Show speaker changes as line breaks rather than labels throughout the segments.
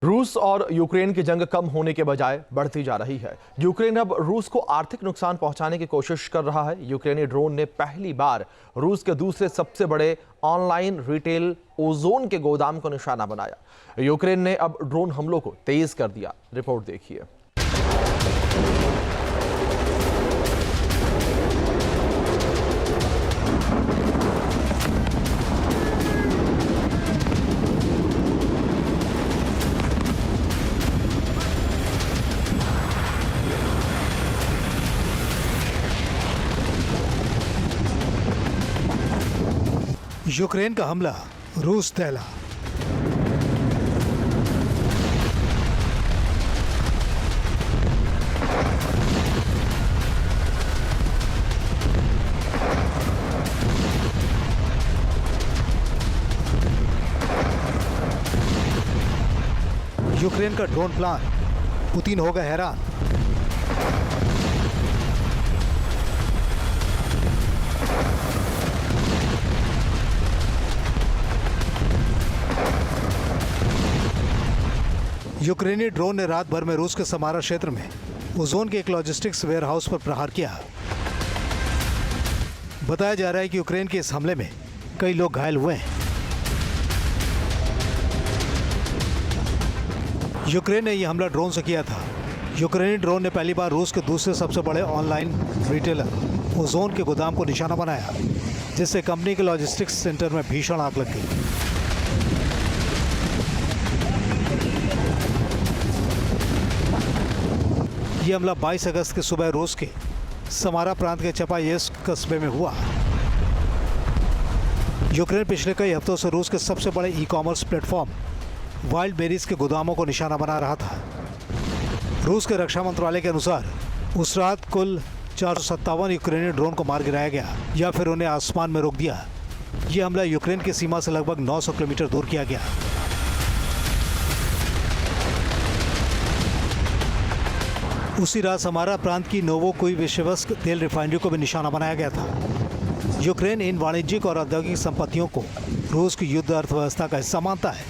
रूस और यूक्रेन की जंग कम होने के बजाय बढ़ती जा रही है। यूक्रेन अब रूस को आर्थिक नुकसान पहुंचाने की कोशिश कर रहा है। यूक्रेनी ड्रोन ने पहली बार रूस के दूसरे सबसे बड़े ऑनलाइन रिटेल ओजोन के गोदाम को निशाना बनाया। यूक्रेन ने अब ड्रोन हमलों को तेज कर दिया। रिपोर्ट देखिए।
यूक्रेन का हमला रूस दहला। यूक्रेन का ड्रोन प्लान, पुतिन हो गए हैरान। यूक्रेनी ड्रोन ने रात भर में रूस के समारा क्षेत्र में ओजोन के एक लॉजिस्टिक्स वेयरहाउस पर प्रहार किया। बताया जा रहा है कि यूक्रेन के इस हमले में कई लोग घायल हुए हैं। यूक्रेन ने यह हमला ड्रोन से किया था। यूक्रेनी ड्रोन ने पहली बार रूस के दूसरे सबसे बड़े ऑनलाइन रिटेलर ओजोन के गोदाम को निशाना बनाया, जिससे कंपनी के लॉजिस्टिक्स सेंटर में भीषण आग लग गई। ये हमला 22 अगस्त के सुबह रूस के समारा प्रांत के चपायेव्स्क कस्बे में हुआ। यूक्रेन पिछले कई हफ्तों से रूस के सबसे बड़े ई-कॉमर्स प्लेटफॉर्म वाइल्ड बेरीज के गोदामों को निशाना बना रहा था। रूस के रक्षा मंत्रालय के अनुसार उस रात कुल 457 यूक्रेनी ड्रोन को मार गिराया गया या फिर उन्हें आसमान में रोक दिया। ये हमला यूक्रेन की सीमा से लगभग 900 किलोमीटर दूर किया गया। उसी रात समारा प्रांत की नोवोकुइविशेवस्क तेल रिफाइनरी को भी निशाना बनाया गया था। यूक्रेन इन वाणिज्यिक और औद्योगिक संपत्तियों को रूस की युद्ध अर्थव्यवस्था का हिस्सा मानता है।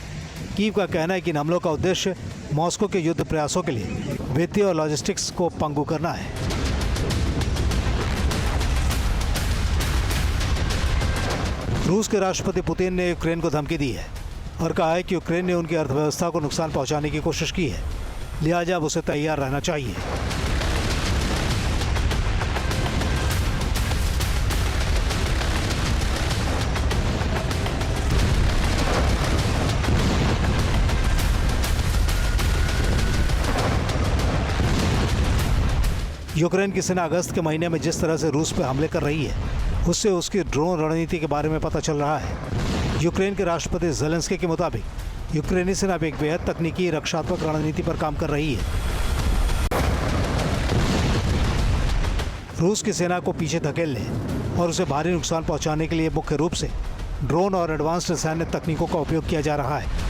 कीव का कहना है कि इन हमलों का उद्देश्य मॉस्को के युद्ध प्रयासों के लिए वित्तीय और लॉजिस्टिक्स को पंगु करना है। रूस के राष्ट्रपति पुतिन ने यूक्रेन को धमकी दी है और कहा है कि यूक्रेन ने उनकी अर्थव्यवस्था को नुकसान पहुंचाने की कोशिश की है, लिहाजा अब उसे तैयार रहना चाहिए। यूक्रेन की सेना अगस्त के महीने में जिस तरह से रूस पर हमले कर रही है, उससे उसकी ड्रोन रणनीति के बारे में पता चल रहा है। यूक्रेन के राष्ट्रपति ज़ेलेंस्की के मुताबिक यूक्रेनी सेना अब एक बेहद तकनीकी रक्षात्मक रणनीति पर काम कर रही है। रूस की सेना को पीछे धकेलने और उसे भारी नुकसान पहुंचाने के लिए मुख्य रूप से ड्रोन और एडवांस्ड सैन्य तकनीकों का उपयोग किया जा रहा है।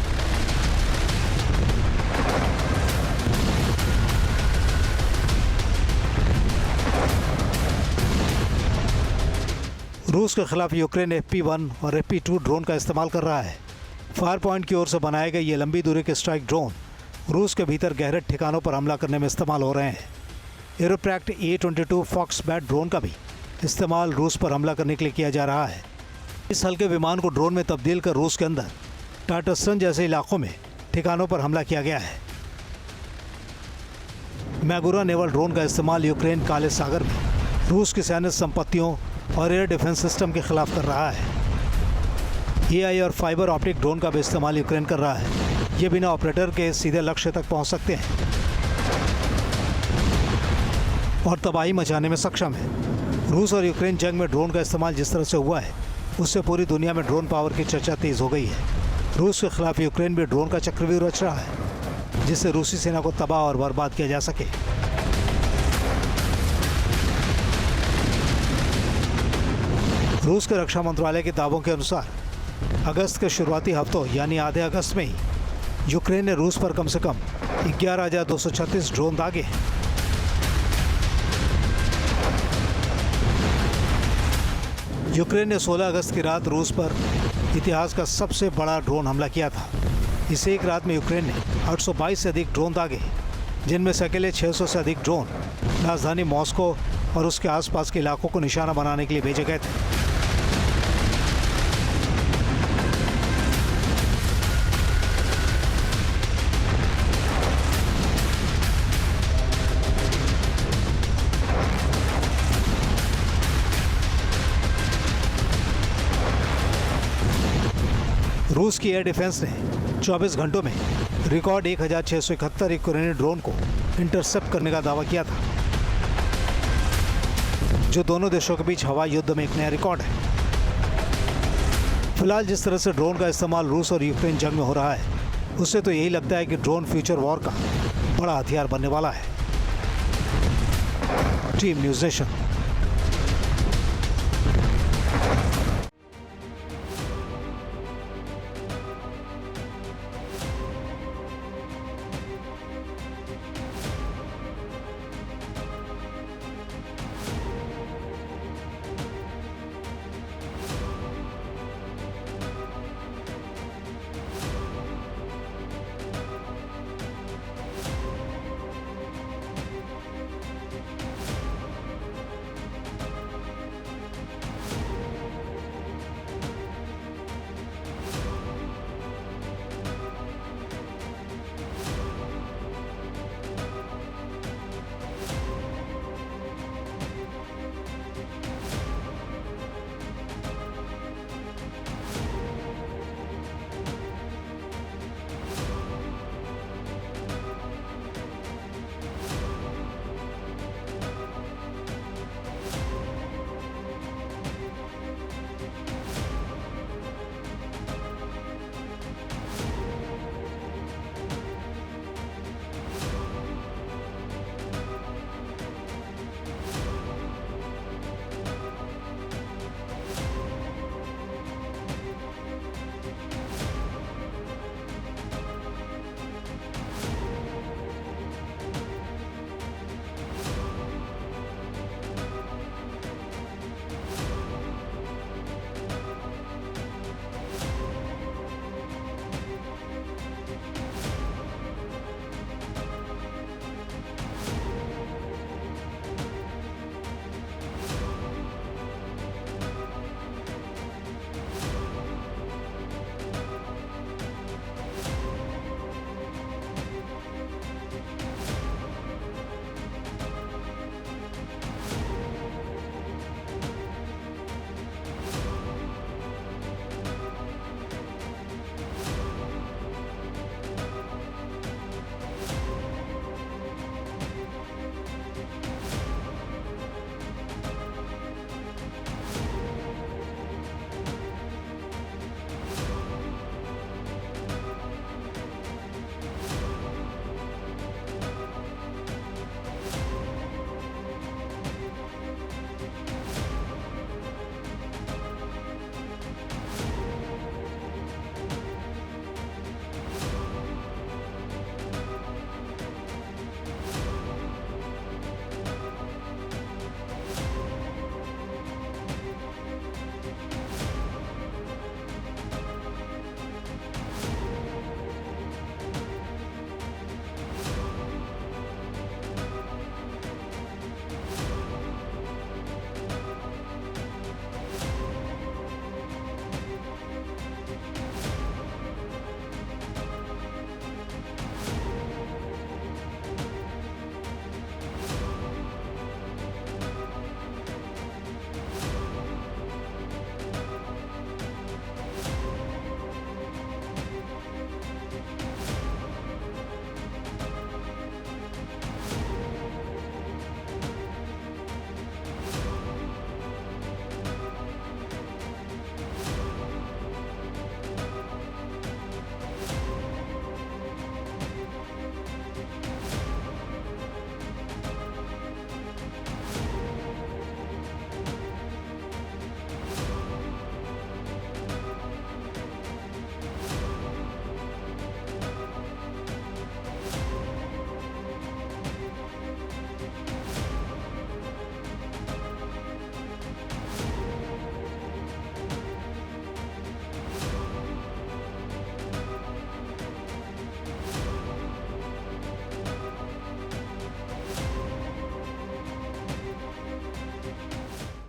रूस के खिलाफ यूक्रेन FP-1 और FP-2 ड्रोन का इस्तेमाल कर रहा है। फायर पॉइंट की ओर से बनाए गए ये लंबी दूरी के स्ट्राइक ड्रोन रूस के भीतर गहरे ठिकानों पर हमला करने में इस्तेमाल हो रहे हैं। एरोप्रैक्ट A-22 फॉक्सबैट ड्रोन का भी इस्तेमाल रूस पर हमला करने के लिए किया जा रहा है। इस हल्के विमान को ड्रोन में तब्दील कर रूस के अंदर टाटस्टन जैसे इलाकों में ठिकानों पर हमला किया गया है। मैगुरा नेवल ड्रोन का इस्तेमाल यूक्रेन काले सागर में रूस की सैन्य संपत्तियों और एयर डिफेंस सिस्टम के खिलाफ कर रहा है। AI और फाइबर ऑप्टिक ड्रोन का भी इस्तेमाल यूक्रेन कर रहा है। ये बिना ऑपरेटर के सीधे लक्ष्य तक पहुंच सकते हैं और तबाही मचाने में सक्षम है। रूस और यूक्रेन जंग में ड्रोन का इस्तेमाल जिस तरह से हुआ है, उससे पूरी दुनिया में ड्रोन पावर की चर्चा तेज हो गई है। रूस के खिलाफ यूक्रेन भी ड्रोन का चक्रव्यूह रच रहा है, जिससे रूसी सेना को तबाह और बर्बाद किया जा सके। रूस के रक्षा मंत्रालय के दावों के अनुसार अगस्त के शुरुआती हफ्तों यानी आधे अगस्त में ही यूक्रेन ने रूस पर कम से कम 11,236 ड्रोन दागे। यूक्रेन ने 16 अगस्त की रात रूस पर इतिहास का सबसे बड़ा ड्रोन हमला किया था। इस एक रात में यूक्रेन ने 822 से अधिक ड्रोन दागे, जिनमें से अकेले 600 से अधिक ड्रोन राजधानी मॉस्को और उसके आसपास के इलाकों को निशाना बनाने के लिए भेजे गए थे। रूस की एयर डिफेंस ने 24 घंटों में रिकॉर्ड 1671 यूक्रेनी ड्रोन को इंटरसेप्ट करने का दावा किया था, जो दोनों देशों के बीच हवाई युद्ध में एक नया रिकॉर्ड है। फिलहाल जिस तरह से ड्रोन का इस्तेमाल रूस और यूक्रेन जंग में हो रहा है, उससे तो यही लगता है कि ड्रोन फ्यूचर वॉर का बड़ा हथियार बनने वाला है। Team news nation.